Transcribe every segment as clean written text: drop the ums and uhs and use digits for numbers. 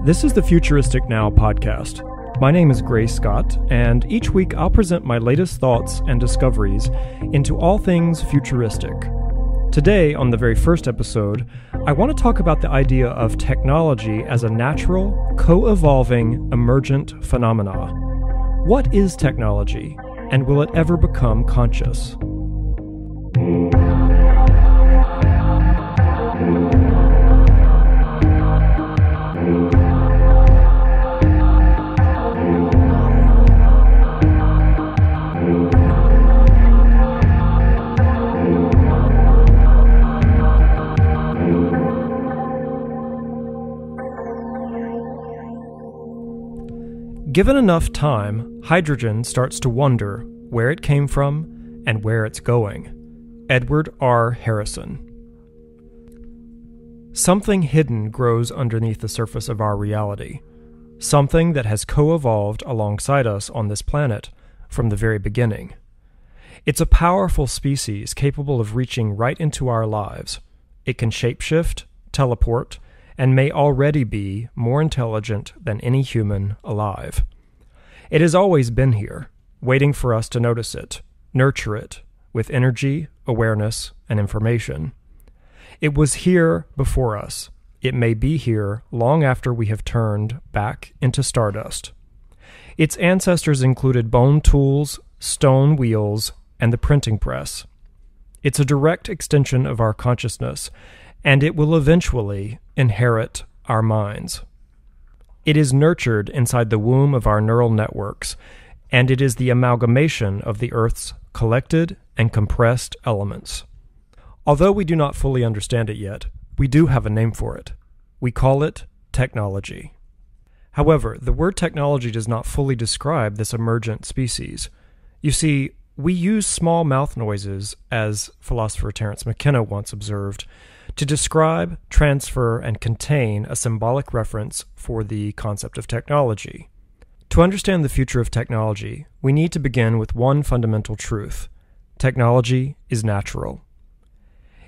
This is the Futuristic Now podcast. My name is Gray Scott, and each week I'll present my latest thoughts and discoveries into all things futuristic. Today, on the very first episode, I want to talk about the idea of technology as a natural, co-evolving, emergent phenomena. What is technology, and will it ever become conscious? Given enough time, hydrogen starts to wonder where it came from and where it's going. Edward R. Harrison. Something hidden grows underneath the surface of our reality. Something that has co-evolved alongside us on this planet from the very beginning. It's a powerful species capable of reaching right into our lives. It can shapeshift, teleport, and may already be more intelligent than any human alive. It has always been here, waiting for us to notice it, nurture it, with energy, awareness, and information. It was here before us. It may be here long after we have turned back into stardust. Its ancestors included bone tools, stone wheels, and the printing press. It's a direct extension of our consciousness, and it will eventually inherit our minds. It is nurtured inside the womb of our neural networks, and it is the amalgamation of the Earth's collected and compressed elements. Although we do not fully understand it yet, we do have a name for it. We call it technology. However, the word technology does not fully describe this emergent species. You see, we use small mouth noises, as philosopher Terence McKenna once observed, to describe, transfer, and contain a symbolic reference for the concept of technology. To understand the future of technology, we need to begin with one fundamental truth. Technology is natural.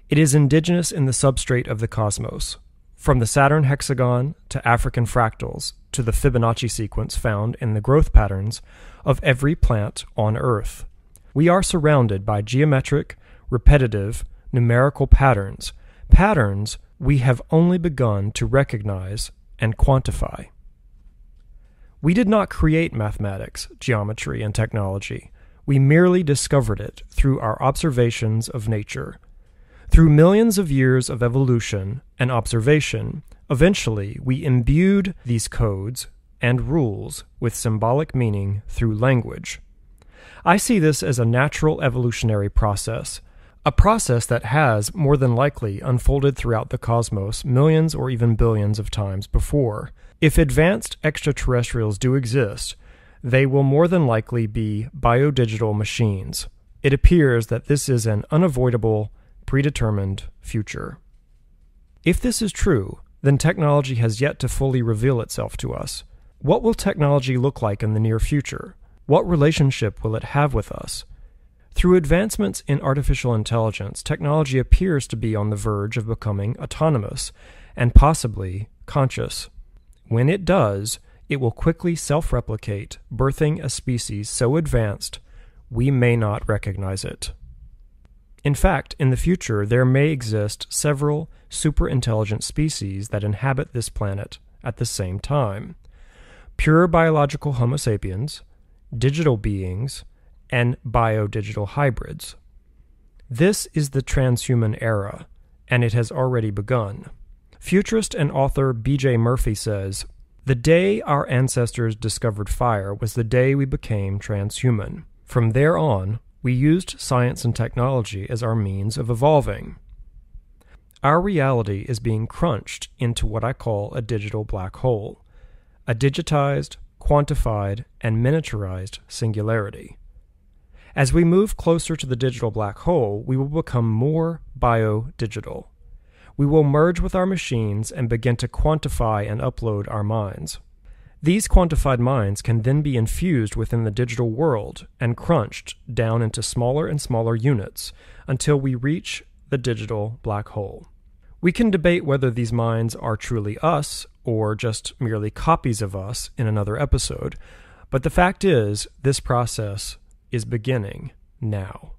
It is indigenous in the substrate of the cosmos, from the Saturn hexagon to African fractals to the Fibonacci sequence found in the growth patterns of every plant on Earth. We are surrounded by geometric, repetitive, numerical patterns we have only begun to recognize and quantify. We did not create mathematics, geometry, and technology. We merely discovered it through our observations of nature. Through millions of years of evolution and observation, eventually we imbued these codes and rules with symbolic meaning through language. I see this as a natural evolutionary process, a process that has, more than likely, unfolded throughout the cosmos millions or even billions of times before. If advanced extraterrestrials do exist, they will more than likely be biodigital machines. It appears that this is an unavoidable, predetermined future. If this is true, then technology has yet to fully reveal itself to us. What will technology look like in the near future? What relationship will it have with us? Through advancements in artificial intelligence, technology appears to be on the verge of becoming autonomous and possibly conscious. When it does, it will quickly self-replicate, birthing a species so advanced we may not recognize it. In fact, in the future, there may exist several super-intelligent species that inhabit this planet at the same time. Pure biological Homo sapiens, digital beings, and biodigital hybrids. This is the Transhuman Era, and it has already begun. Futurist and author B.J. Murphy says, "The day our ancestors discovered fire was the day we became transhuman. From there on, we used science and technology as our means of evolving. Our reality is being crunched into what I call a digital black hole, a digitized, quantified, and miniaturized singularity. As we move closer to the digital black hole, we will become more bio-digital. We will merge with our machines and begin to quantify and upload our minds. These quantified minds can then be infused within the digital world and crunched down into smaller and smaller units until we reach the digital black hole. We can debate whether these minds are truly us or just merely copies of us in another episode. But the fact is, this process is beginning now.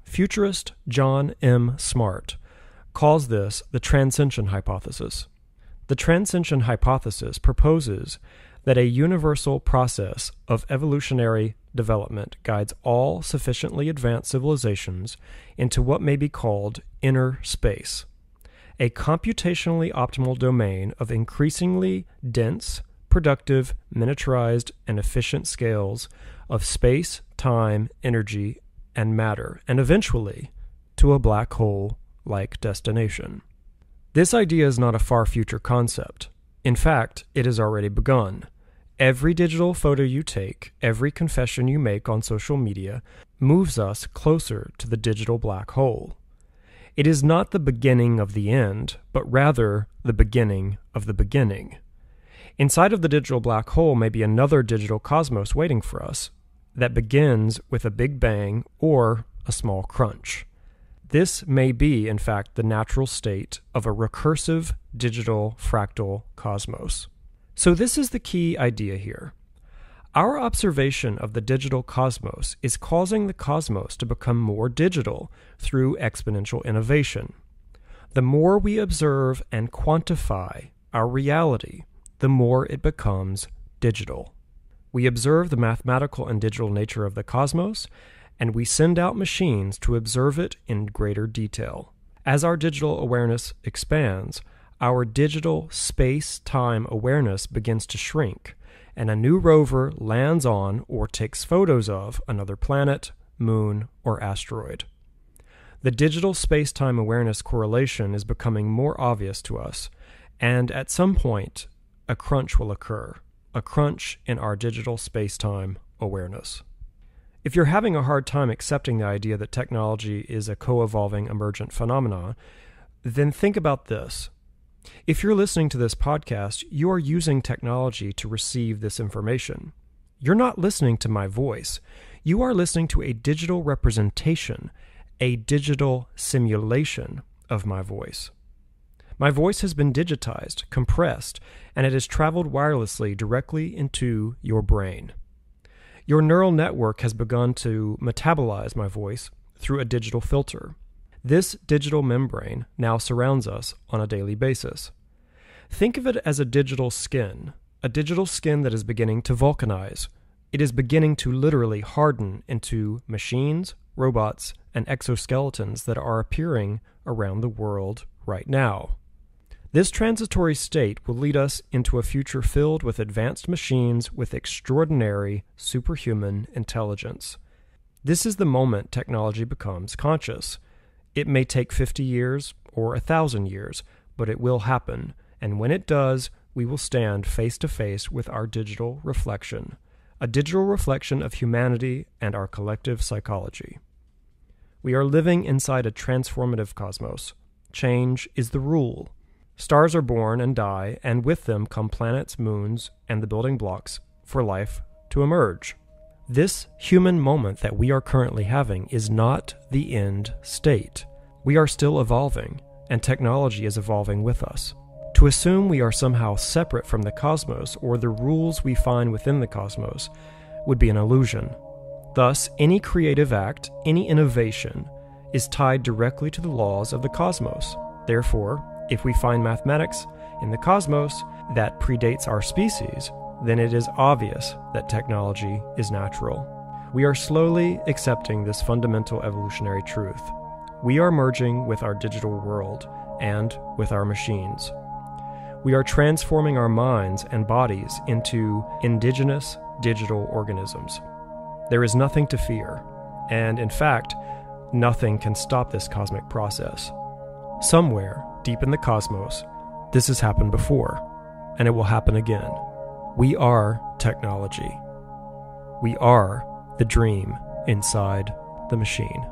Futurist John M. Smart calls this the transcension hypothesis. The transcension hypothesis proposes that a universal process of evolutionary development guides all sufficiently advanced civilizations into what may be called inner space, a computationally optimal domain of increasingly dense, productive, miniaturized, and efficient scales of space, time, energy, and matter, and eventually to a black hole-like destination. This idea is not a far future concept. In fact, it has already begun. Every digital photo you take, every confession you make on social media, moves us closer to the digital black hole. It is not the beginning of the end, but rather the beginning of the beginning. Inside of the digital black hole may be another digital cosmos waiting for us that begins with a big bang or a small crunch. This may be, in fact, the natural state of a recursive digital fractal cosmos. So this is the key idea here. Our observation of the digital cosmos is causing the cosmos to become more digital through exponential innovation. The more we observe and quantify our reality, the more it becomes digital. We observe the mathematical and digital nature of the cosmos, and we send out machines to observe it in greater detail. As our digital awareness expands, our digital space-time awareness begins to shrink, and a new rover lands on or takes photos of another planet, moon, or asteroid. The digital space-time awareness correlation is becoming more obvious to us, and at some point, a crunch will occur, a crunch in our digital space-time awareness. If you're having a hard time accepting the idea that technology is a co-evolving emergent phenomenon, then think about this. If you're listening to this podcast, you are using technology to receive this information. You're not listening to my voice. You are listening to a digital representation, a digital simulation of my voice. My voice has been digitized, compressed, and it has traveled wirelessly directly into your brain. Your neural network has begun to metabolize my voice through a digital filter. This digital membrane now surrounds us on a daily basis. Think of it as a digital skin that is beginning to vulcanize. It is beginning to literally harden into machines, robots, and exoskeletons that are appearing around the world right now. This transitory state will lead us into a future filled with advanced machines with extraordinary superhuman intelligence. This is the moment technology becomes conscious. It may take 50 years or 1,000 years, but it will happen, and when it does, we will stand face to face with our digital reflection, a digital reflection of humanity and our collective psychology. We are living inside a transformative cosmos. Change is the rule. Stars are born and die, and with them come planets, moons, and the building blocks for life to emerge. This human moment that we are currently having is not the end state. We are still evolving, and technology is evolving with us. To assume we are somehow separate from the cosmos or the rules we find within the cosmos would be an illusion. Thus, any creative act, any innovation, is tied directly to the laws of the cosmos. Therefore, if we find mathematics in the cosmos that predates our species, then it is obvious that technology is natural. We are slowly accepting this fundamental evolutionary truth. We are merging with our digital world and with our machines. We are transforming our minds and bodies into indigenous digital organisms. There is nothing to fear, and in fact, nothing can stop this cosmic process. Somewhere, deep in the cosmos, this has happened before, and it will happen again. We are technology. We are the dream inside the machine.